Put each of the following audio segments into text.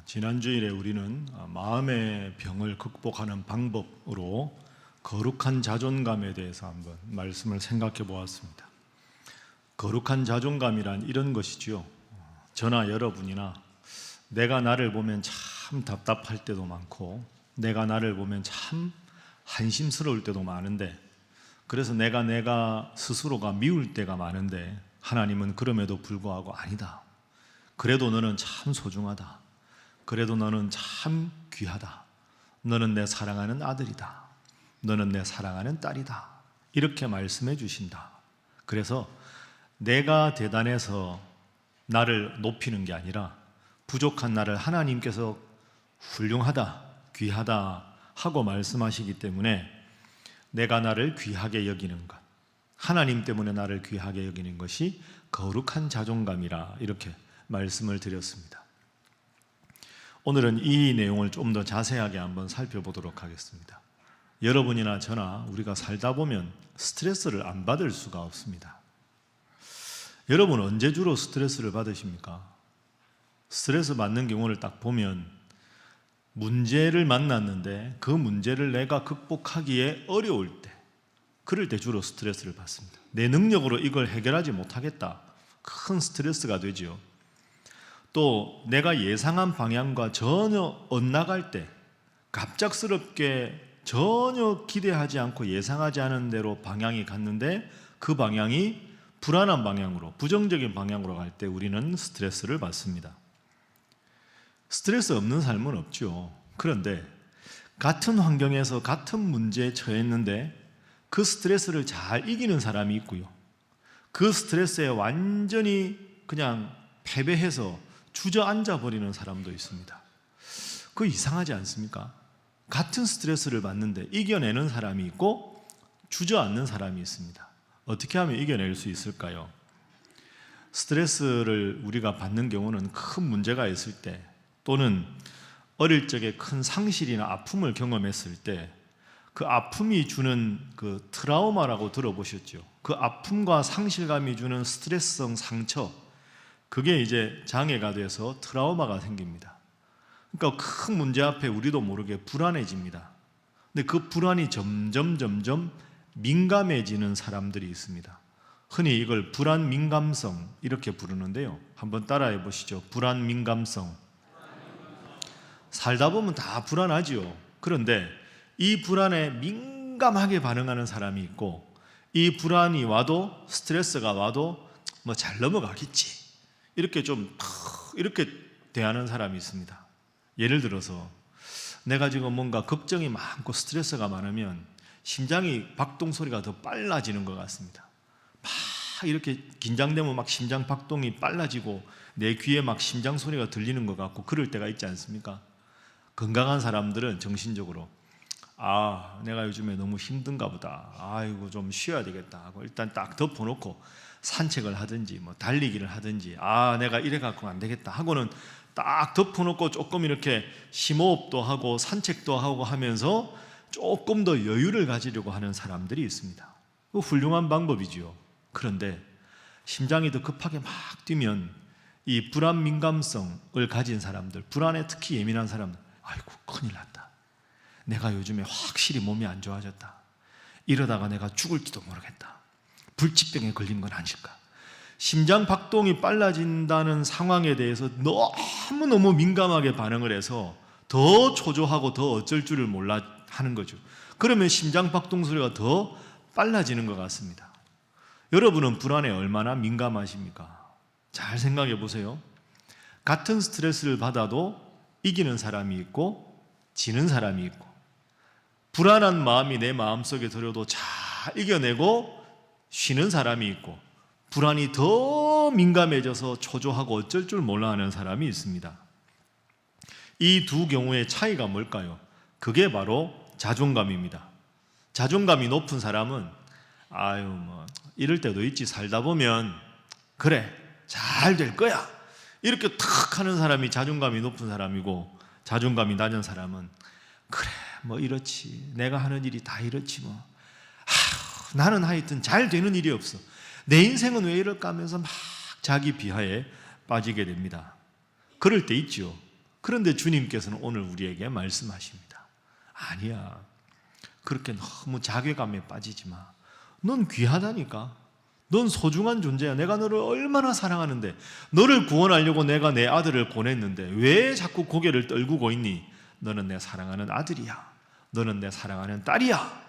지난 주일에 우리는 마음의 병을 극복하는 방법으로 거룩한 자존감에 대해서 한번 말씀을 생각해 보았습니다. 거룩한 자존감이란 이런 것이지요. 저나 여러분이나 내가 나를 보면 참 답답할 때도 많고 내가 나를 보면 참 한심스러울 때도 많은데, 그래서 내가 스스로가 미울 때가 많은데 하나님은 그럼에도 불구하고 아니다. 그래도 너는 참 소중하다. 그래도 너는 참 귀하다. 너는 내 사랑하는 아들이다. 너는 내 사랑하는 딸이다. 이렇게 말씀해 주신다. 그래서 내가 대단해서 나를 높이는 게 아니라 부족한 나를 하나님께서 훌륭하다, 귀하다 하고 말씀하시기 때문에 내가 나를 귀하게 여기는 것, 하나님 때문에 나를 귀하게 여기는 것이 거룩한 자존감이라 이렇게 말씀을 드렸습니다. 오늘은 이 내용을 좀 더 자세하게 한번 살펴보도록 하겠습니다. 여러분이나 저나 우리가 살다 보면 스트레스를 안 받을 수가 없습니다. 여러분 언제 주로 스트레스를 받으십니까? 스트레스 받는 경우를 딱 보면 문제를 만났는데 그 문제를 내가 극복하기에 어려울 때, 그럴 때 주로 스트레스를 받습니다. 내 능력으로 이걸 해결하지 못하겠다. 큰 스트레스가 되죠. 또 내가 예상한 방향과 전혀 엇나갈 때, 갑작스럽게 전혀 기대하지 않고 예상하지 않은 대로 방향이 갔는데 그 방향이 불안한 방향으로, 부정적인 방향으로 갈 때 우리는 스트레스를 받습니다. 스트레스 없는 삶은 없죠. 그런데 같은 환경에서 같은 문제에 처했는데 그 스트레스를 잘 이기는 사람이 있고요, 그 스트레스에 완전히 그냥 패배해서 주저앉아 버리는 사람도 있습니다. 그거 이상하지 않습니까? 같은 스트레스를 받는데 이겨내는 사람이 있고 주저앉는 사람이 있습니다. 어떻게 하면 이겨낼 수 있을까요? 스트레스를 우리가 받는 경우는 큰 문제가 있을 때, 또는 어릴 적에 큰 상실이나 아픔을 경험했을 때 그 아픔이 주는 그 트라우마라고 들어보셨죠? 그 아픔과 상실감이 주는 스트레스성 상처, 그게 이제 장애가 돼서 트라우마가 생깁니다. 그러니까 큰 문제 앞에 우리도 모르게 불안해집니다. 근데 그 불안이 점점 민감해지는 사람들이 있습니다. 흔히 이걸 불안 민감성 이렇게 부르는데요. 한번 따라해 보시죠. 불안 민감성. 살다 보면 다 불안하지요. 그런데 이 불안에 민감하게 반응하는 사람이 있고, 이 불안이 와도, 스트레스가 와도 뭐 잘 넘어가겠지, 이렇게 좀 이렇게 대하는 사람이 있습니다. 예를 들어서 내가 지금 뭔가 걱정이 많고 스트레스가 많으면 심장이 박동 소리가 더 빨라지는 것 같습니다. 막 이렇게 긴장되면 막 심장 박동이 빨라지고 내 귀에 막 심장 소리가 들리는 것 같고 그럴 때가 있지 않습니까? 건강한 사람들은 정신적으로 내가 요즘에 너무 힘든가 보다, 아이고 좀 쉬어야 되겠다 하고 일단 딱 덮어놓고 산책을 하든지 뭐 달리기를 하든지, 내가 이래 갖고 안 되겠다 하고는 딱 덮어놓고 조금 이렇게 심호흡도 하고 산책도 하고 하면서 조금 더 여유를 가지려고 하는 사람들이 있습니다. 그 훌륭한 방법이지요. 그런데 심장이 더 급하게 막 뛰면 이 불안 민감성을 가진 사람들, 불안에 특히 예민한 사람들, 아이고 큰일 났다, 내가 요즘에 확실히 몸이 안 좋아졌다, 이러다가 내가 죽을지도 모르겠다, 불치병에 걸린 건 아닐까, 심장 박동이 빨라진다는 상황에 대해서 너무너무 민감하게 반응을 해서 더 초조하고 더 어쩔 줄을 몰라 하는 거죠. 그러면 심장 박동 소리가 더 빨라지는 것 같습니다. 여러분은 불안에 얼마나 민감하십니까? 잘 생각해 보세요. 같은 스트레스를 받아도 이기는 사람이 있고 지는 사람이 있고, 불안한 마음이 내 마음속에 들어도 잘 이겨내고 쉬는 사람이 있고, 불안이 더 민감해져서 초조하고 어쩔 줄 몰라 하는 사람이 있습니다. 이 두 경우의 차이가 뭘까요? 그게 바로 자존감입니다. 자존감이 높은 사람은 이럴 때도 있지, 살다 보면 그래 잘 될 거야, 이렇게 탁 하는 사람이 자존감이 높은 사람이고, 자존감이 낮은 사람은 그래 뭐 이렇지, 내가 하는 일이 다 이렇지 뭐, 나는 하여튼 잘 되는 일이 없어, 내 인생은 왜 이럴까 하면서 막 자기 비하에 빠지게 됩니다. 그럴 때 있죠. 그런데 주님께서는 오늘 우리에게 말씀하십니다. 아니야, 그렇게 너무 자괴감에 빠지지 마. 넌 귀하다니까. 넌 소중한 존재야. 내가 너를 얼마나 사랑하는데, 너를 구원하려고 내가 내 아들을 보냈는데 왜 자꾸 고개를 떨구고 있니? 너는 내 사랑하는 아들이야. 너는 내 사랑하는 딸이야.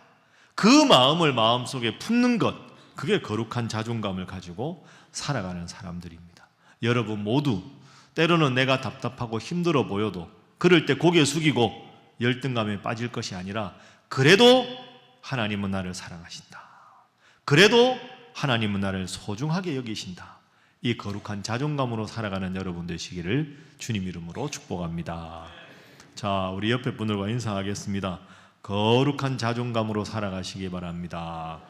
그 마음을 마음속에 품는 것, 그게 거룩한 자존감을 가지고 살아가는 사람들입니다. 여러분 모두 때로는 내가 답답하고 힘들어 보여도 그럴 때 고개 숙이고 열등감에 빠질 것이 아니라, 그래도 하나님은 나를 사랑하신다. 그래도 하나님은 나를 소중하게 여기신다. 이 거룩한 자존감으로 살아가는 여러분 되시기를 주님 이름으로 축복합니다. 자, 우리 옆에 분들과 인사하겠습니다. 거룩한 자존감으로 살아가시기 바랍니다.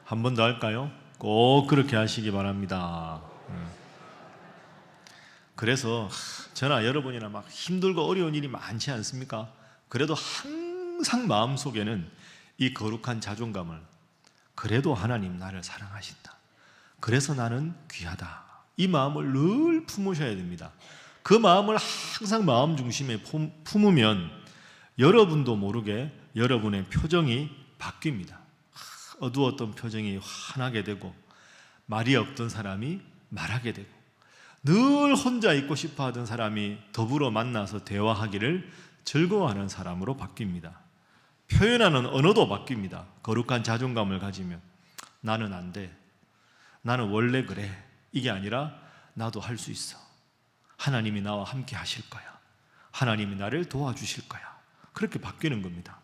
한 번 더 할까요? 꼭 그렇게 하시기 바랍니다. 그래서 저나 여러분이나 막 힘들고 어려운 일이 많지 않습니까? 그래도 항상 마음속에는 이 거룩한 자존감을, 그래도 하나님 나를 사랑하신다. 그래서 나는 귀하다. 이 마음을 늘 품으셔야 됩니다. 그 마음을 항상 마음 중심에 품으면 여러분도 모르게 여러분의 표정이 바뀝니다. 어두웠던 표정이 환하게 되고, 말이 없던 사람이 말하게 되고, 늘 혼자 있고 싶어 하던 사람이 더불어 만나서 대화하기를 즐거워하는 사람으로 바뀝니다. 표현하는 언어도 바뀝니다. 거룩한 자존감을 가지면 나는 안 돼, 나는 원래 그래, 이게 아니라 나도 할 수 있어. 하나님이 나와 함께 하실 거야. 하나님이 나를 도와주실 거야. 그렇게 바뀌는 겁니다.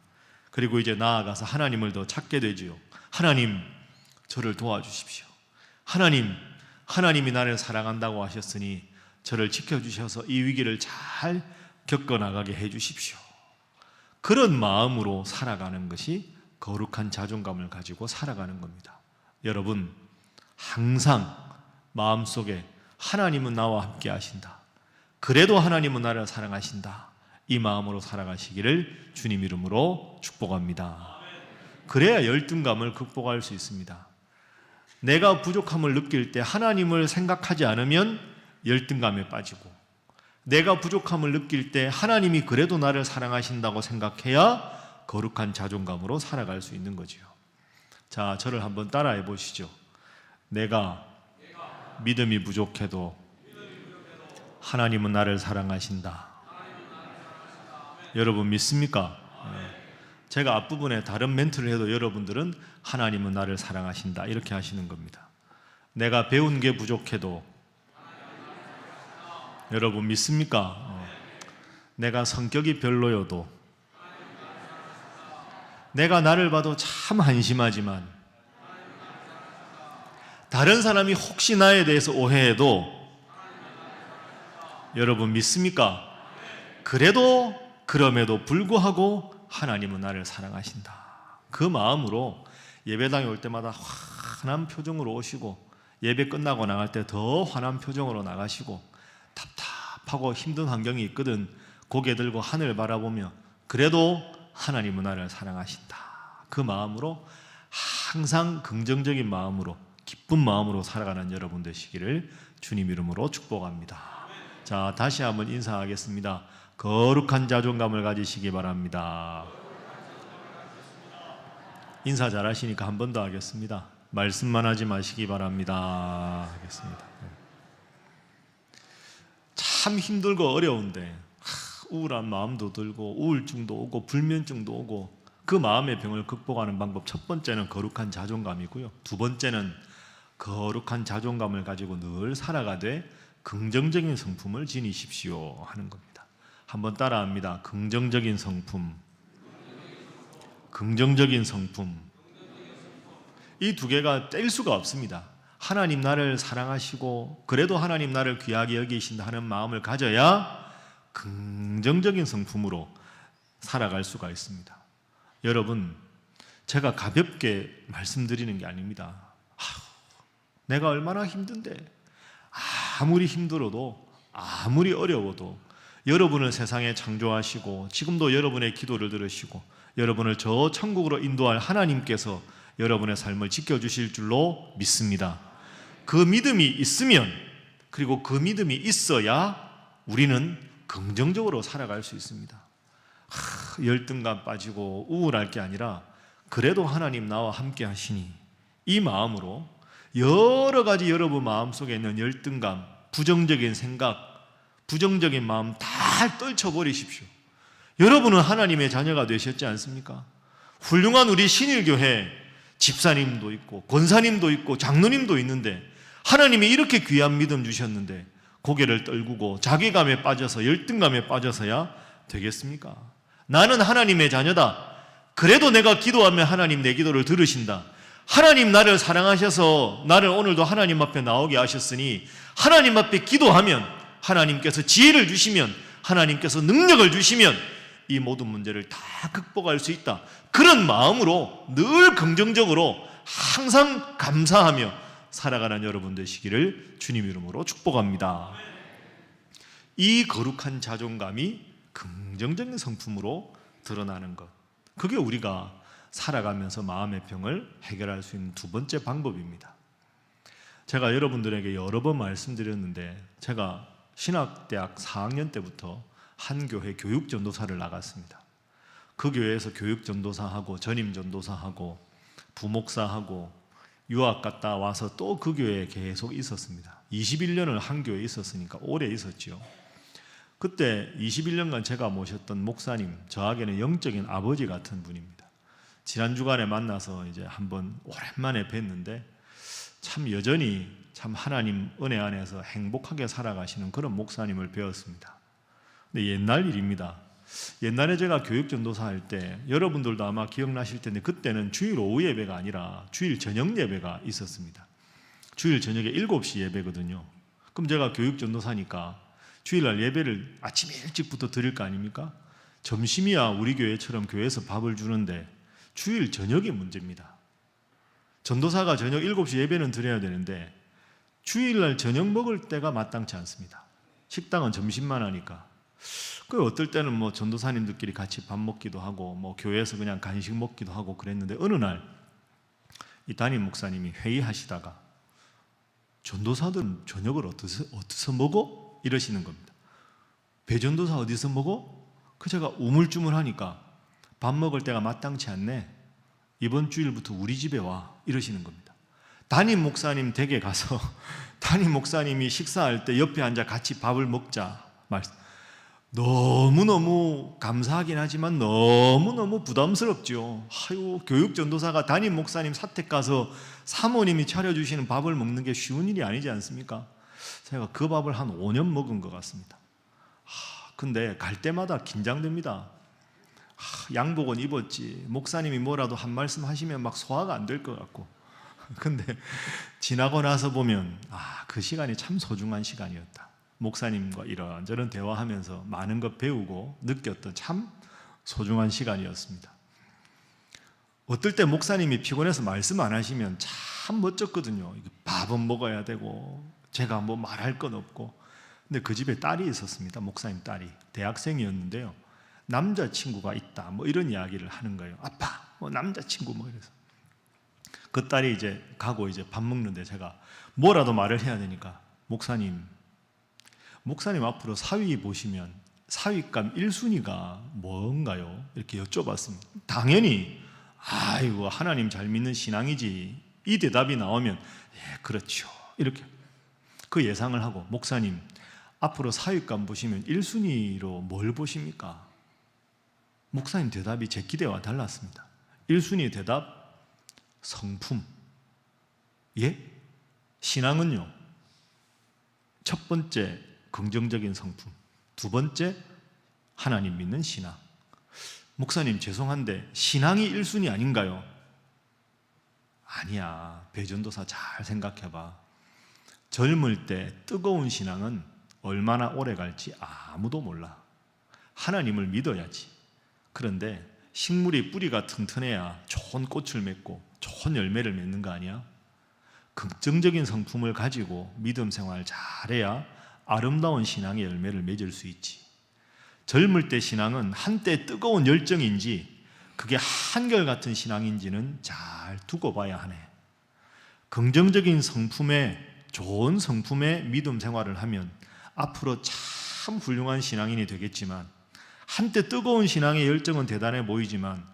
그리고 이제 나아가서 하나님을 더 찾게 되지요. 하나님, 저를 도와주십시오. 하나님이 나를 사랑한다고 하셨으니 저를 지켜주셔서 이 위기를 잘 겪어나가게 해주십시오. 그런 마음으로 살아가는 것이 거룩한 자존감을 가지고 살아가는 겁니다. 여러분, 항상 마음속에 하나님은 나와 함께 하신다. 그래도 하나님은 나를 사랑하신다. 이 마음으로 살아가시기를 주님 이름으로 축복합니다. 그래야 열등감을 극복할 수 있습니다. 내가 부족함을 느낄 때 하나님을 생각하지 않으면 열등감에 빠지고, 내가 부족함을 느낄 때 하나님이 그래도 나를 사랑하신다고 생각해야 거룩한 자존감으로 살아갈 수 있는 거지요. 자, 저를 한번 따라해 보시죠. 내가 믿음이 부족해도 하나님은 나를 사랑하신다. 여러분 믿습니까? 제가 앞부분에 다른 멘트를 해도 여러분들은 하나님은 나를 사랑하신다 이렇게 하시는 겁니다. 내가 배운 게 부족해도, 여러분 믿습니까? 내가 성격이 별로여도, 내가 나를 봐도 참 한심하지만, 다른 사람이 혹시 나에 대해서 오해해도, 여러분 믿습니까? 그럼에도 불구하고 하나님은 나를 사랑하신다. 그 마음으로 예배당에 올 때마다 환한 표정으로 오시고, 예배 끝나고 나갈 때 더 환한 표정으로 나가시고, 답답하고 힘든 환경이 있거든 고개 들고 하늘 바라보며 그래도 하나님은 나를 사랑하신다. 그 마음으로 항상 긍정적인 마음으로, 기쁜 마음으로 살아가는 여러분 되시기를 주님 이름으로 축복합니다. 자, 다시 한번 인사하겠습니다. 거룩한 자존감을 가지시기 바랍니다. 인사 잘하시니까 한 번 더 하겠습니다. 말씀만 하지 마시기 바랍니다. 하겠습니다. 참 힘들고 어려운데 우울한 마음도 들고 우울증도 오고 불면증도 오고, 그 마음의 병을 극복하는 방법, 첫 번째는 거룩한 자존감이고요. 두 번째는 거룩한 자존감을 가지고 늘 살아가되 긍정적인 성품을 지니십시오 하는 겁니다. 한번 따라합니다. 긍정적인 성품, 긍정적인 성품. 이 두 개가 뗄 수가 없습니다. 하나님 나를 사랑하시고 그래도 하나님 나를 귀하게 여기신다 하는 마음을 가져야 긍정적인 성품으로 살아갈 수가 있습니다. 여러분, 제가 가볍게 말씀드리는 게 아닙니다. 내가 얼마나 힘든데, 아무리 힘들어도, 아무리 어려워도 여러분을 세상에 창조하시고 지금도 여러분의 기도를 들으시고 여러분을 저 천국으로 인도할 하나님께서 여러분의 삶을 지켜주실 줄로 믿습니다. 그 믿음이 있으면 그리고 그 믿음이 있어야 우리는 긍정적으로 살아갈 수 있습니다. 열등감 빠지고 우울할 게 아니라 그래도 하나님 나와 함께 하시니, 이 마음으로 여러 가지 여러분 마음속에 있는 열등감, 부정적인 생각, 부정적인 마음 다 떨쳐버리십시오. 여러분은 하나님의 자녀가 되셨지 않습니까? 훌륭한 우리 신일교회 집사님도 있고 권사님도 있고 장로님도 있는데 하나님이 이렇게 귀한 믿음 주셨는데 고개를 떨구고 자괴감에 빠져서 열등감에 빠져서야 되겠습니까? 나는 하나님의 자녀다. 그래도 내가 기도하면 하나님 내 기도를 들으신다. 하나님 나를 사랑하셔서 나를 오늘도 하나님 앞에 나오게 하셨으니 하나님 앞에 기도하면 하나님께서 지혜를 주시면, 하나님께서 능력을 주시면 이 모든 문제를 다 극복할 수 있다. 그런 마음으로 늘 긍정적으로 항상 감사하며 살아가는 여러분 되시기를 주님 이름으로 축복합니다. 이 거룩한 자존감이 긍정적인 성품으로 드러나는 것, 그게 우리가 살아가면서 마음의 병을 해결할 수 있는 두 번째 방법입니다. 제가 여러분들에게 여러 번 말씀드렸는데, 제가 신학대학 4학년 때부터 한 교회 교육전도사를 나갔습니다. 그 교회에서 교육전도사하고 전임전도사하고 부목사하고 유학 갔다 와서 또 그 교회에 계속 있었습니다. 21년을 한 교회에 있었으니까 오래 있었지요. 그때 21년간 제가 모셨던 목사님, 저에게는 영적인 아버지 같은 분입니다. 지난 주간에 만나서 이제 한번 오랜만에 뵀는데 참 여전히 참 하나님 은혜 안에서 행복하게 살아가시는 그런 목사님을 배웠습니다. 근데 옛날 일입니다. 옛날에 제가 교육전도사 할 때 여러분들도 아마 기억나실 텐데, 그때는 주일 오후 예배가 아니라 주일 저녁 예배가 있었습니다. 주일 저녁에 7시 예배거든요. 그럼 제가 교육전도사니까 주일날 예배를 아침 일찍부터 드릴 거 아닙니까? 점심이야 우리 교회처럼 교회에서 밥을 주는데 주일 저녁이 문제입니다. 전도사가 저녁 7시 예배는 드려야 되는데 주일날 저녁 먹을 때가 마땅치 않습니다. 식당은 점심만 하니까. 그 어떨 때는 뭐 전도사님들끼리 같이 밥 먹기도 하고 뭐 교회에서 그냥 간식 먹기도 하고 그랬는데, 어느 날 이 담임 목사님이 회의하시다가 전도사들은 저녁을 어디서 먹어? 이러시는 겁니다. 배전도사 어디서 먹어? 그 제가 우물쭈물하니까 밥 먹을 때가 마땅치 않네. 이번 주일부터 우리 집에 와. 이러시는 겁니다. 담임 목사님 댁에 가서 담임 목사님이 식사할 때 옆에 앉아 같이 밥을 먹자 말씀. 너무너무 감사하긴 하지만 너무너무 부담스럽죠. 아유, 교육전도사가 담임 목사님 사택 가서 사모님이 차려주시는 밥을 먹는 게 쉬운 일이 아니지 않습니까? 제가 그 밥을 한 5년 먹은 것 같습니다. 근데 갈 때마다 긴장됩니다. 양복은 입었지 목사님이 뭐라도 한 말씀 하시면 막 소화가 안 될 것 같고. 근데 지나고 나서 보면 그 시간이 참 소중한 시간이었다. 목사님과 이런저런 대화하면서 많은 것 배우고 느꼈던 참 소중한 시간이었습니다. 어떨 때 목사님이 피곤해서 말씀 안 하시면 참 멋졌거든요. 밥은 먹어야 되고 제가 뭐 말할 건 없고. 근데 그 집에 딸이 있었습니다. 목사님 딸이 대학생이었는데요. 남자친구가 있다 뭐 이런 이야기를 하는 거예요. 아빠 뭐 남자친구 뭐 이래서 그 딸이 이제 가고 이제 밥 먹는데 제가 뭐라도 말을 해야 되니까 목사님 앞으로 사위 보시면 사위감 1순위가 뭔가요? 이렇게 여쭤봤습니다. 당연히 아이고 하나님 잘 믿는 신앙이지, 이 대답이 나오면 예 그렇죠 이렇게 그 예상을 하고, 목사님 앞으로 사위감 보시면 1순위로 뭘 보십니까? 목사님 대답이 제 기대와 달랐습니다. 1순위 대답, 성품. 예? 신앙은요, 첫 번째 긍정적인 성품, 두 번째 하나님 믿는 신앙. 목사님 죄송한데 신앙이 1순위 아닌가요? 아니야, 배전도사 잘 생각해봐. 젊을 때 뜨거운 신앙은 얼마나 오래 갈지 아무도 몰라. 하나님을 믿어야지. 그런데 식물이 뿌리가 튼튼해야 좋은 꽃을 맺고 좋은 열매를 맺는 거 아니야? 긍정적인 성품을 가지고 믿음 생활 잘해야 아름다운 신앙의 열매를 맺을 수 있지. 젊을 때 신앙은 한때 뜨거운 열정인지 그게 한결같은 신앙인지는 잘 두고 봐야 하네. 긍정적인 성품의 좋은 성품의 믿음 생활을 하면 앞으로 참 훌륭한 신앙인이 되겠지만, 한때 뜨거운 신앙의 열정은 대단해 보이지만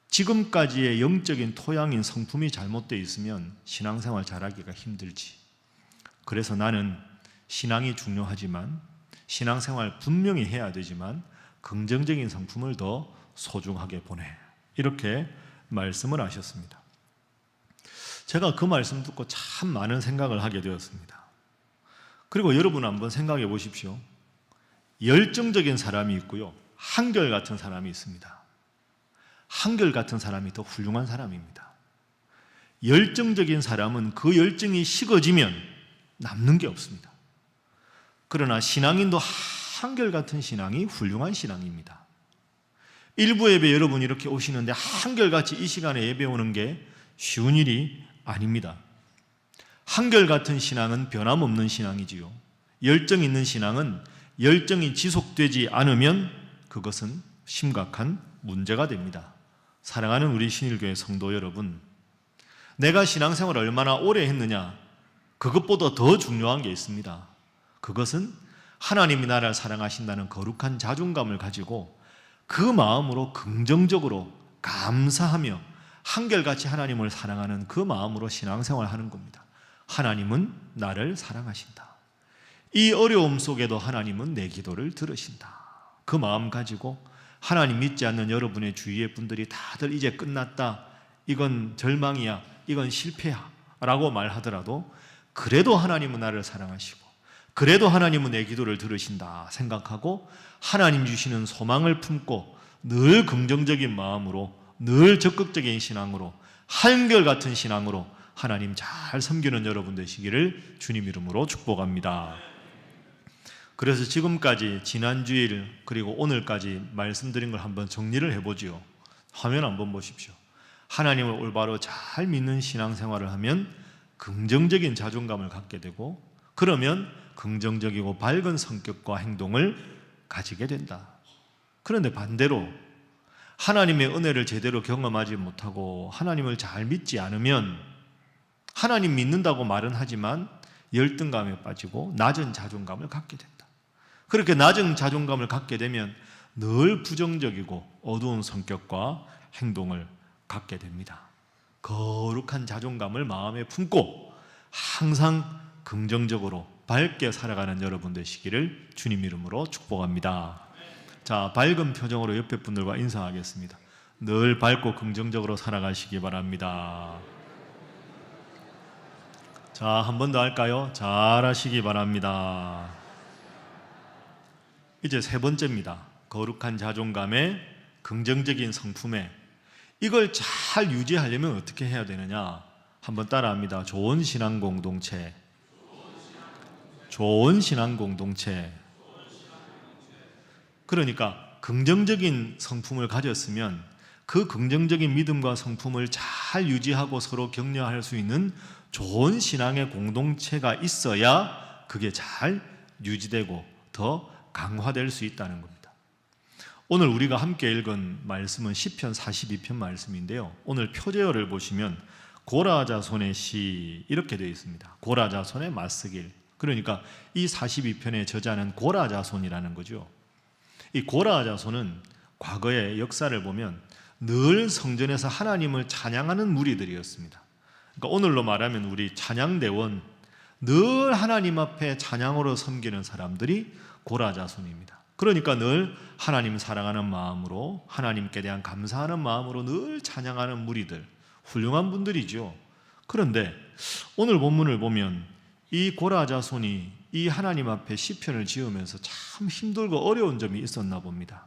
지금까지의 영적인 토양인 성품이 잘못되어 있으면 신앙생활 잘하기가 힘들지. 그래서 나는 신앙이 중요하지만, 신앙생활 분명히 해야 되지만 긍정적인 성품을 더 소중하게 보내, 이렇게 말씀을 하셨습니다. 제가 그 말씀 듣고 참 많은 생각을 하게 되었습니다. 그리고 여러분 한번 생각해 보십시오. 열정적인 사람이 있고요, 한결같은 사람이 있습니다. 한결같은 사람이 더 훌륭한 사람입니다. 열정적인 사람은 그 열정이 식어지면 남는 게 없습니다. 그러나 신앙인도 한결같은 신앙이 훌륭한 신앙입니다. 일부 예배 여러분 이렇게 오시는데 한결같이 이 시간에 예배 오는 게 쉬운 일이 아닙니다. 한결같은 신앙은 변함없는 신앙이지요. 열정 있는 신앙은 열정이 지속되지 않으면 그것은 심각한 문제가 됩니다. 사랑하는 우리 신일교회 성도 여러분, 내가 신앙생활을 얼마나 오래 했느냐, 그것보다 더 중요한 게 있습니다. 그것은 하나님이 나를 사랑하신다는 거룩한 자존감을 가지고 그 마음으로 긍정적으로 감사하며 한결같이 하나님을 사랑하는 그 마음으로 신앙생활을 하는 겁니다. 하나님은 나를 사랑하신다. 이 어려움 속에도 하나님은 내 기도를 들으신다. 그 마음 가지고 하나님 믿지 않는 여러분의 주위의 분들이 다들 이제 끝났다, 이건 절망이야, 이건 실패야 라고 말하더라도 그래도 하나님은 나를 사랑하시고 그래도 하나님은 내 기도를 들으신다 생각하고 하나님 주시는 소망을 품고 늘 긍정적인 마음으로, 늘 적극적인 신앙으로, 한결같은 신앙으로 하나님 잘 섬기는 여러분 되시기를 주님 이름으로 축복합니다. 그래서 지금까지 지난 주일 그리고 오늘까지 말씀드린 걸 한번 정리를 해보지요. 화면 한번 보십시오. 하나님을 올바로 잘 믿는 신앙생활을 하면 긍정적인 자존감을 갖게 되고, 그러면 긍정적이고 밝은 성격과 행동을 가지게 된다. 그런데 반대로 하나님의 은혜를 제대로 경험하지 못하고 하나님을 잘 믿지 않으면 하나님 믿는다고 말은 하지만 열등감에 빠지고 낮은 자존감을 갖게 된다. 그렇게 낮은 자존감을 갖게 되면 늘 부정적이고 어두운 성격과 행동을 갖게 됩니다. 거룩한 자존감을 마음에 품고 항상 긍정적으로 밝게 살아가는 여러분 되시기를 주님 이름으로 축복합니다. 자, 밝은 표정으로 옆에 분들과 인사하겠습니다. 늘 밝고 긍정적으로 살아가시기 바랍니다. 자, 한 번 더 할까요? 잘하시기 바랍니다. 이제 세 번째입니다. 거룩한 자존감에 긍정적인 성품에, 이걸 잘 유지하려면 어떻게 해야 되느냐? 한번 따라합니다. 좋은 신앙 공동체. 좋은 신앙 공동체. 그러니까 긍정적인 성품을 가졌으면 그 긍정적인 믿음과 성품을 잘 유지하고 서로 격려할 수 있는 좋은 신앙의 공동체가 있어야 그게 잘 유지되고 더 강화될 수 있다는 겁니다. 오늘 우리가 함께 읽은 말씀은 시편 42편 말씀인데요, 오늘 표제어를 보시면 고라자손의 시 이렇게 되어 있습니다. 고라자손의 맞쓰길. 그러니까 이 42편의 저자는 고라자손이라는 거죠. 이 고라자손은 과거의 역사를 보면 늘 성전에서 하나님을 찬양하는 무리들이었습니다. 그러니까 오늘로 말하면 우리 찬양대원, 늘 하나님 앞에 찬양으로 섬기는 사람들이 고라자손입니다. 그러니까 늘 하나님 사랑하는 마음으로, 하나님께 대한 감사하는 마음으로 늘 찬양하는 무리들, 훌륭한 분들이죠. 그런데 오늘 본문을 보면 이 고라자손이 이 하나님 앞에 시편을 지으면서 참 힘들고 어려운 점이 있었나 봅니다.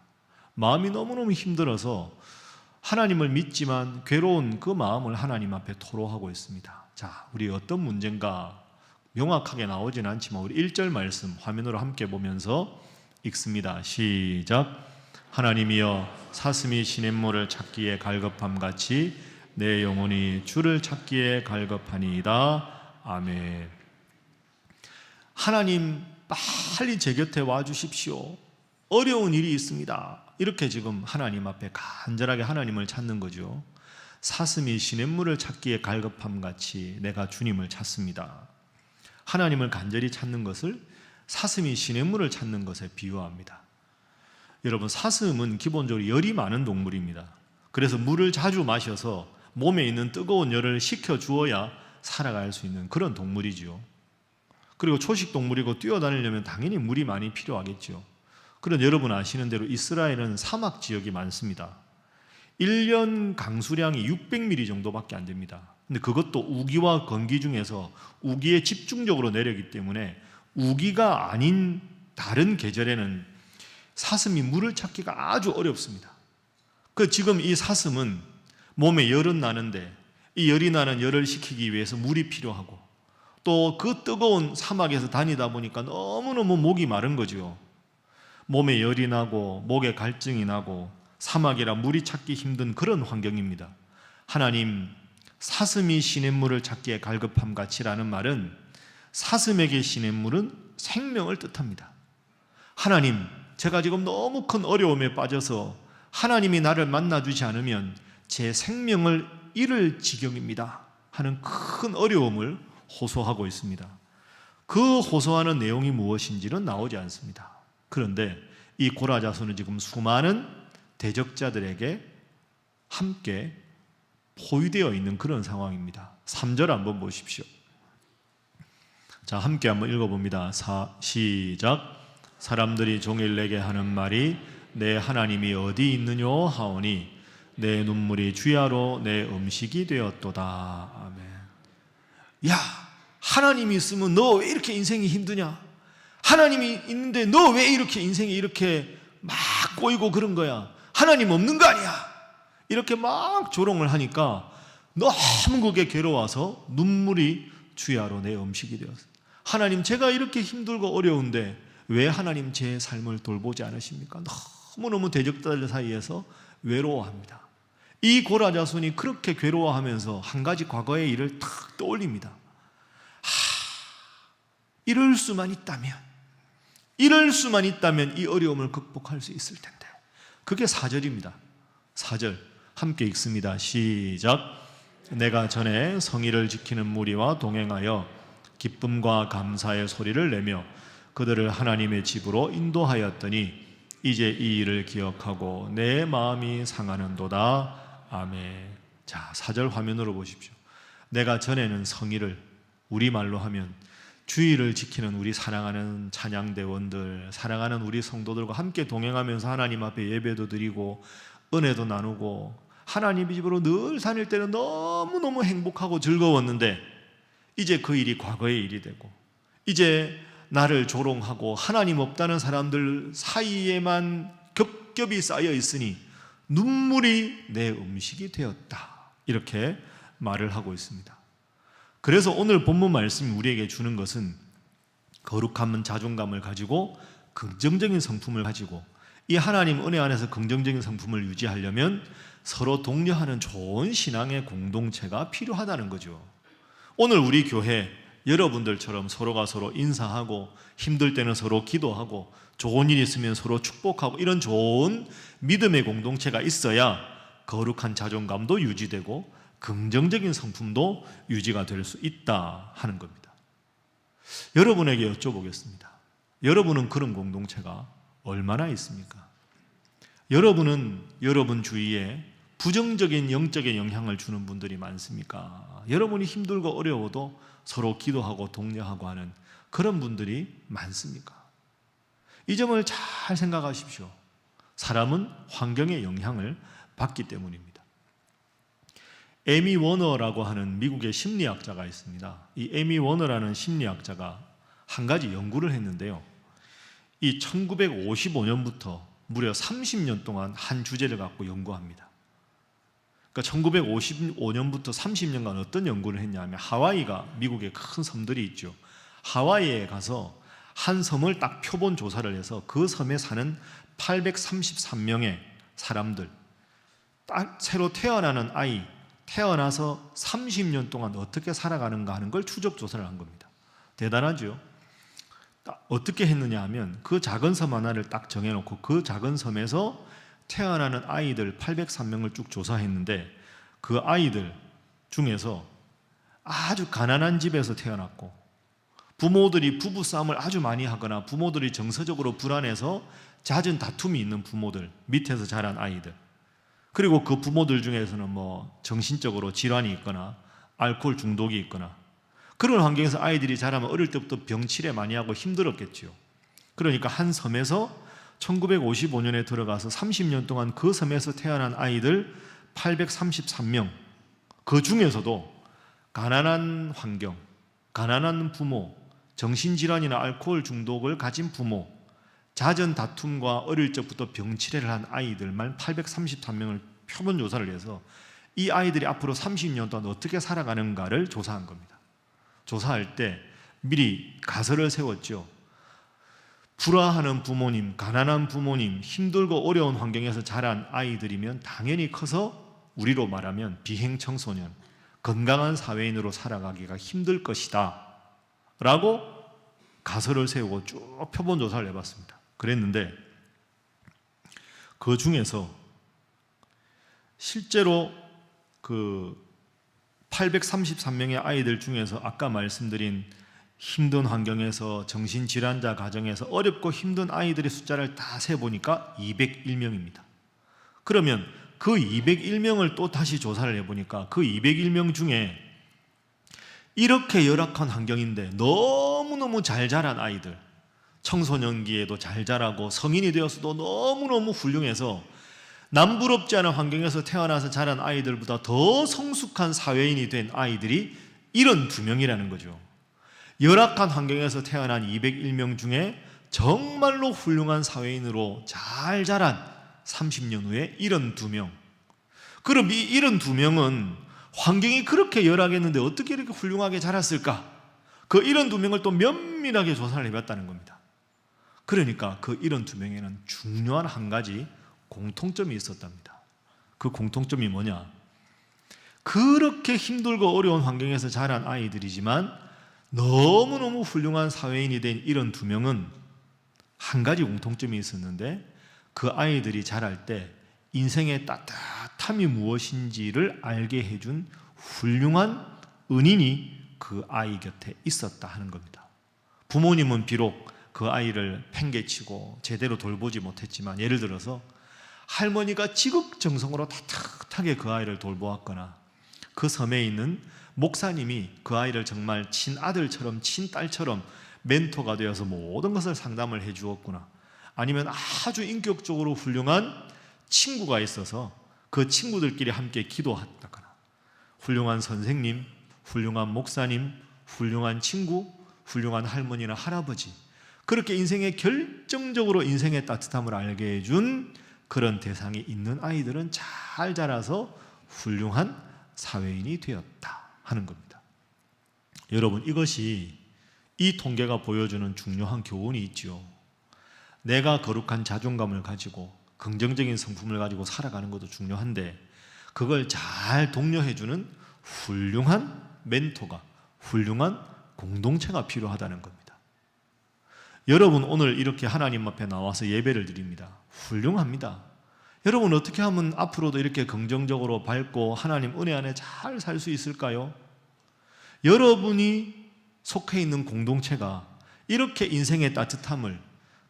마음이 너무너무 힘들어서 하나님을 믿지만 괴로운 그 마음을 하나님 앞에 토로하고 있습니다. 자, 우리 어떤 문제인가 명확하게 나오진 않지만 우리 1절 말씀 화면으로 함께 보면서 읽습니다. 시작. 하나님이여, 사슴이 시냇물을 찾기에 갈급함같이 내 영혼이 주를 찾기에 갈급하니이다. 아멘. 하나님, 빨리 제 곁에 와주십시오. 어려운 일이 있습니다. 이렇게 지금 하나님 앞에 간절하게 하나님을 찾는 거죠. 사슴이 시냇물을 찾기에 갈급함같이 내가 주님을 찾습니다. 하나님을 간절히 찾는 것을 사슴이 시냇물을 찾는 것에 비유합니다. 여러분, 사슴은 기본적으로 열이 많은 동물입니다. 그래서 물을 자주 마셔서 몸에 있는 뜨거운 열을 식혀주어야 살아갈 수 있는 그런 동물이지요. 그리고 초식 동물이고 뛰어다니려면 당연히 물이 많이 필요하겠죠. 그런데 여러분 아시는 대로 이스라엘은 사막 지역이 많습니다. 1년 강수량이 600mm 정도밖에 안 됩니다. 근데 그것도 우기와 건기 중에서 우기에 집중적으로 내리기 때문에 우기가 아닌 다른 계절에는 사슴이 물을 찾기가 아주 어렵습니다. 지금 이 사슴은 몸에 열은 나는데 이 열이 나는 열을 식히기 위해서 물이 필요하고 또 그 뜨거운 사막에서 다니다 보니까 너무너무 목이 마른 거죠. 몸에 열이 나고 목에 갈증이 나고 사막이라 물이 찾기 힘든 그런 환경입니다. 하나님, 사슴이 시냇물을 찾기에 갈급함 같이라는 말은 사슴에게 시냇물은 생명을 뜻합니다. 하나님, 제가 지금 너무 큰 어려움에 빠져서 하나님이 나를 만나주지 않으면 제 생명을 잃을 지경입니다 하는 큰 어려움을 호소하고 있습니다. 그 호소하는 내용이 무엇인지는 나오지 않습니다. 그런데 이 고라자손은 지금 수많은 대적자들에게 함께 포위되어 있는 그런 상황입니다. 3절 한번 보십시오. 자, 함께 한번 읽어봅니다. 시작. 사람들이 종일 내게 하는 말이 내 하나님이 어디 있느뇨 하오니 내 눈물이 주야로 내 음식이 되었도다. 아멘. 야, 하나님이 있으면 너 왜 이렇게 인생이 힘드냐? 하나님이 있는데 너 왜 이렇게 인생이 이렇게 막 꼬이고 그런 거야? 하나님 없는 거 아니야? 이렇게 막 조롱을 하니까 너무 그게 괴로워서 눈물이 주야로 내 음식이 되었어. 하나님, 제가 이렇게 힘들고 어려운데 왜 하나님 제 삶을 돌보지 않으십니까? 너무너무 대적자들 사이에서 외로워합니다. 이 고라자손이 그렇게 괴로워하면서 한 가지 과거의 일을 탁 떠올립니다. 이럴 수만 있다면 이 어려움을 극복할 수 있을 텐데. 그게 4절입니다. 4절 함께 읽습니다. 시작. 내가 전에 성의를 지키는 무리와 동행하여 기쁨과 감사의 소리를 내며 그들을 하나님의 집으로 인도하였더니 이제 이 일을 기억하고 내 마음이 상하는도다. 아멘. 자, 4절 화면으로 보십시오. 내가 전에는 성의를, 우리말로 하면 주의를 지키는 우리 사랑하는 찬양대원들, 사랑하는 우리 성도들과 함께 동행하면서 하나님 앞에 예배도 드리고 은혜도 나누고 하나님 집으로 늘 다닐 때는 너무너무 행복하고 즐거웠는데 이제 그 일이 과거의 일이 되고 이제 나를 조롱하고 하나님 없다는 사람들 사이에만 겹겹이 쌓여 있으니 눈물이 내 음식이 되었다. 이렇게 말을 하고 있습니다. 그래서 오늘 본문 말씀이 우리에게 주는 것은 거룩한 자존감을 가지고 긍정적인 성품을 가지고 이 하나님 은혜 안에서 긍정적인 성품을 유지하려면 서로 독려하는 좋은 신앙의 공동체가 필요하다는 거죠. 오늘 우리 교회 여러분들처럼 서로가 서로 인사하고 힘들 때는 서로 기도하고 좋은 일 있으면 서로 축복하고 이런 좋은 믿음의 공동체가 있어야 거룩한 자존감도 유지되고 긍정적인 성품도 유지가 될 수 있다 하는 겁니다. 여러분에게 여쭤보겠습니다. 여러분은 그런 공동체가 얼마나 있습니까? 여러분은 여러분 주위에 부정적인 영적인 영향을 주는 분들이 많습니까? 여러분이 힘들고 어려워도 서로 기도하고 독려하고 하는 그런 분들이 많습니까? 이 점을 잘 생각하십시오. 사람은 환경의 영향을 받기 때문입니다. 에미 워너라고 하는 미국의 심리학자가 있습니다. 이 에미 워너라는 심리학자가 한 가지 연구를 했는데요. 이 1955년부터 무려 30년 동안 한 주제를 갖고 연구합니다. 그러니까 1955년부터 30년간 어떤 연구를 했냐면 하와이가 미국의 큰 섬들이 있죠. 하와이에 가서 한 섬을 딱 표본 조사를 해서 그 섬에 사는 833명의 사람들, 딱 새로 태어나는 아이, 태어나서 30년 동안 어떻게 살아가는가 하는 걸 추적 조사를 한 겁니다. 대단하죠? 어떻게 했느냐 하면 그 작은 섬 하나를 딱 정해놓고 그 작은 섬에서 태어나는 아이들 803명을 쭉 조사했는데 그 아이들 중에서 아주 가난한 집에서 태어났고 부모들이 부부싸움을 아주 많이 하거나 부모들이 정서적으로 불안해서 잦은 다툼이 있는 부모들, 밑에서 자란 아이들, 그리고 그 부모들 중에서는 정신적으로 질환이 있거나 알코올 중독이 있거나 그런 환경에서 아이들이 자라면 어릴 때부터 병치레 많이 하고 힘들었겠지요. 그러니까 한 섬에서 1955년에 들어가서 30년 동안 그 섬에서 태어난 아이들 833명, 그 중에서도 가난한 환경, 가난한 부모, 정신질환이나 알코올 중독을 가진 부모, 잦은 다툼과 어릴 적부터 병치레를 한 아이들만 833명을 표본 조사를 해서 이 아이들이 앞으로 30년 동안 어떻게 살아가는가를 조사한 겁니다. 조사할 때 미리 가설을 세웠죠. 불화하는 부모님, 가난한 부모님, 힘들고 어려운 환경에서 자란 아이들이면 당연히 커서 우리로 말하면 비행청소년, 건강한 사회인으로 살아가기가 힘들 것이다 라고 가설을 세우고 쭉 표본조사를 해봤습니다. 그랬는데 그 중에서 실제로 그 833명의 아이들 중에서 아까 말씀드린 힘든 환경에서 정신질환자 가정에서 어렵고 힘든 아이들의 숫자를 다 세보니까 201명입니다. 그러면 그 201명을 또 다시 조사를 해보니까 그 201명 중에 이렇게 열악한 환경인데 너무너무 잘 자란 아이들, 청소년기에도 잘 자라고 성인이 되어서도 너무너무 훌륭해서 남부럽지 않은 환경에서 태어나서 자란 아이들보다 더 성숙한 사회인이 된 아이들이 72명이라는 거죠. 열악한 환경에서 태어난 201명 중에 정말로 훌륭한 사회인으로 잘 자란 30년 후에 72명. 그럼 이 72명은 환경이 그렇게 열악했는데 어떻게 이렇게 훌륭하게 자랐을까? 그 72명을 또 면밀하게 조사를 해봤다는 겁니다. 그러니까 그 72명에는 중요한 한 가지 공통점이 있었답니다. 그 공통점이 뭐냐? 그렇게 힘들고 어려운 환경에서 자란 아이들이지만 너무너무 훌륭한 사회인이 된 72명은 한 가지 공통점이 있었는데 그 아이들이 자랄 때 인생의 따뜻함이 무엇인지를 알게 해준 훌륭한 은인이 그 아이 곁에 있었다 하는 겁니다. 부모님은 비록 그 아이를 팽개치고 제대로 돌보지 못했지만 예를 들어서 할머니가 지극정성으로 따뜻하게 그 아이를 돌보았거나 그 섬에 있는 목사님이 그 아이를 정말 친아들처럼 친딸처럼 멘토가 되어서 모든 것을 상담을 해 주었구나, 아니면 아주 인격적으로 훌륭한 친구가 있어서 그 친구들끼리 함께 기도했다거나, 훌륭한 선생님, 훌륭한 목사님, 훌륭한 친구, 훌륭한 할머니나 할아버지, 그렇게 인생에 결정적으로 인생의 따뜻함을 알게 해준 그런 대상이 있는 아이들은 잘 자라서 훌륭한 사회인이 되었다 하는 겁니다. 여러분, 이것이 이 통계가 보여주는 중요한 교훈이 있죠. 내가 거룩한 자존감을 가지고 긍정적인 성품을 가지고 살아가는 것도 중요한데 그걸 잘 독려해주는 훌륭한 멘토가, 훌륭한 공동체가 필요하다는 겁니다. 여러분, 오늘 이렇게 하나님 앞에 나와서 예배를 드립니다. 훌륭합니다. 여러분, 어떻게 하면 앞으로도 이렇게 긍정적으로 밝고 하나님 은혜 안에 잘 살 수 있을까요? 여러분이 속해 있는 공동체가 이렇게 인생의 따뜻함을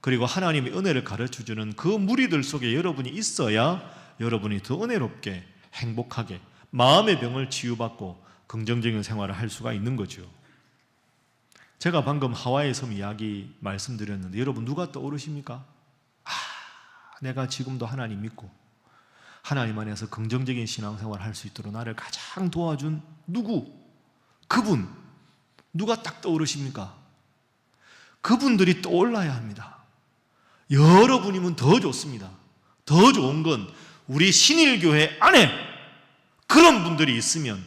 그리고 하나님의 은혜를 가르쳐주는 그 무리들 속에 여러분이 있어야 여러분이 더 은혜롭게 행복하게 마음의 병을 치유받고 긍정적인 생활을 할 수가 있는 거죠. 제가 방금 하와이 섬 이야기 말씀드렸는데 여러분 누가 떠오르십니까? 내가 지금도 하나님 믿고 하나님 안에서 긍정적인 신앙생활을 할 수 있도록 나를 가장 도와준 누구? 그분 누가 딱 떠오르십니까? 그분들이 떠올라야 합니다. 여러분이면 더 좋습니다. 더 좋은 건 우리 신일교회 안에 그런 분들이 있으면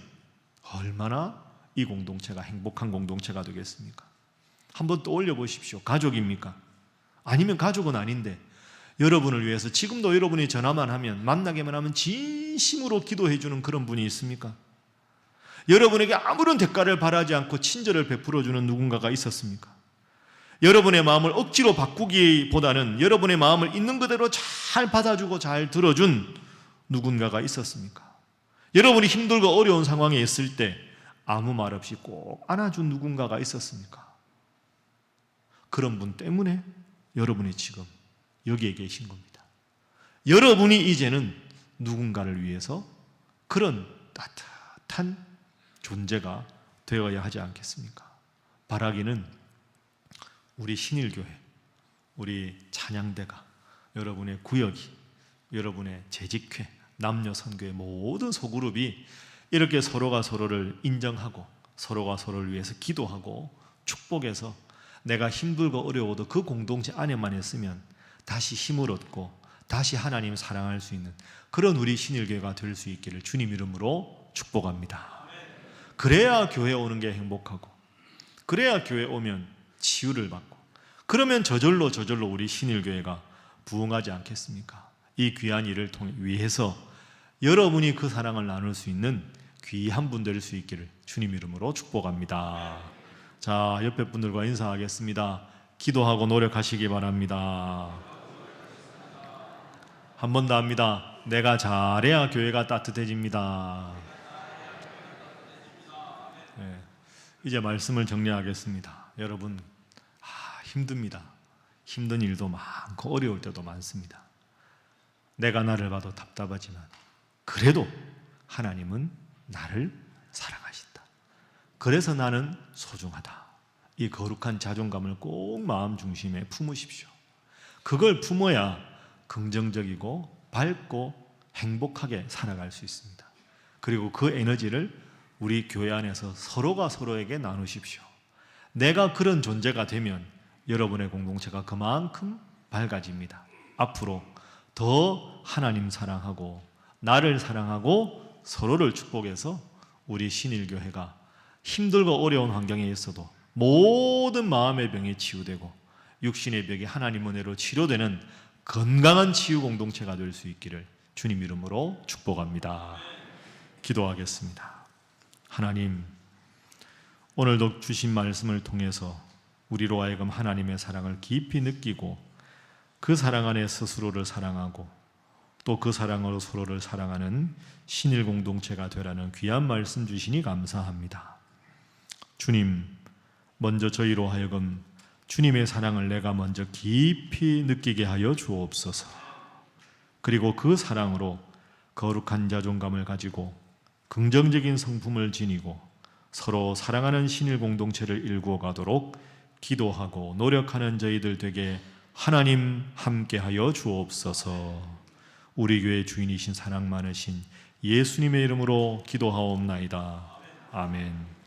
얼마나 이 공동체가 행복한 공동체가 되겠습니까? 한번 떠올려 보십시오. 가족입니까? 아니면 가족은 아닌데 여러분을 위해서 지금도 여러분이 전화만 하면, 만나기만 하면 진심으로 기도해 주는 그런 분이 있습니까? 여러분에게 아무런 대가를 바라지 않고 친절을 베풀어 주는 누군가가 있었습니까? 여러분의 마음을 억지로 바꾸기보다는 여러분의 마음을 있는 그대로 잘 받아주고 잘 들어준 누군가가 있었습니까? 여러분이 힘들고 어려운 상황에 있을 때 아무 말 없이 꼭 안아준 누군가가 있었습니까? 그런 분 때문에 여러분이 지금 여기에 계신 겁니다. 여러분이 이제는 누군가를 위해서 그런 따뜻한 존재가 되어야 하지 않겠습니까? 바라기는 우리 신일교회, 우리 찬양대가, 여러분의 구역이, 여러분의 재직회, 남녀선교의 모든 소그룹이 이렇게 서로가 서로를 인정하고 서로가 서로를 위해서 기도하고 축복해서 내가 힘들고 어려워도 그 공동체 안에만 있으면 다시 힘을 얻고 다시 하나님 사랑할 수 있는 그런 우리 신일교회가 될 수 있기를 주님 이름으로 축복합니다. 그래야 교회 오는 게 행복하고, 그래야 교회 오면 치유를 받고, 그러면 저절로 우리 신일교회가 부흥하지 않겠습니까? 이 귀한 일을 위해서 여러분이 그 사랑을 나눌 수 있는 귀한 분 될 수 있기를 주님 이름으로 축복합니다. 자, 옆에 분들과 인사하겠습니다. 기도하고 노력하시기 바랍니다. 한 번 더 합니다. 내가 잘해야 교회가 따뜻해집니다. 네, 이제 말씀을 정리하겠습니다. 여러분, 힘듭니다. 힘든 일도 많고 어려울 때도 많습니다. 내가 나를 봐도 답답하지만 그래도 하나님은 나를 사랑하신다. 그래서 나는 소중하다. 이 거룩한 자존감을 꼭 마음 중심에 품으십시오. 그걸 품어야 긍정적이고 밝고 행복하게 살아갈 수 있습니다. 그리고 그 에너지를 우리 교회 안에서 서로가 서로에게 나누십시오. 내가 그런 존재가 되면 여러분의 공동체가 그만큼 밝아집니다. 앞으로 더 하나님 사랑하고 나를 사랑하고 서로를 축복해서 우리 신일교회가 힘들고 어려운 환경에 있어도 모든 마음의 병이 치유되고 육신의 병이 하나님 은혜로 치료되는 건강한 치유 공동체가 될 수 있기를 주님 이름으로 축복합니다. 기도하겠습니다. 하나님, 오늘도 주신 말씀을 통해서 우리로 하여금 하나님의 사랑을 깊이 느끼고 그 사랑 안에 스스로를 사랑하고 또 그 사랑으로 서로를 사랑하는 신일 공동체가 되라는 귀한 말씀 주시니 감사합니다. 주님, 먼저 저희로 하여금 주님의 사랑을 내가 먼저 깊이 느끼게 하여 주옵소서. 그리고 그 사랑으로 거룩한 자존감을 가지고 긍정적인 성품을 지니고 서로 사랑하는 신일 공동체를 일구어 가도록 기도하고 노력하는 저희들 되게 하나님 함께하여 주옵소서. 우리 교회 주인이신 사랑 많으신 예수님의 이름으로 기도하옵나이다. 아멘.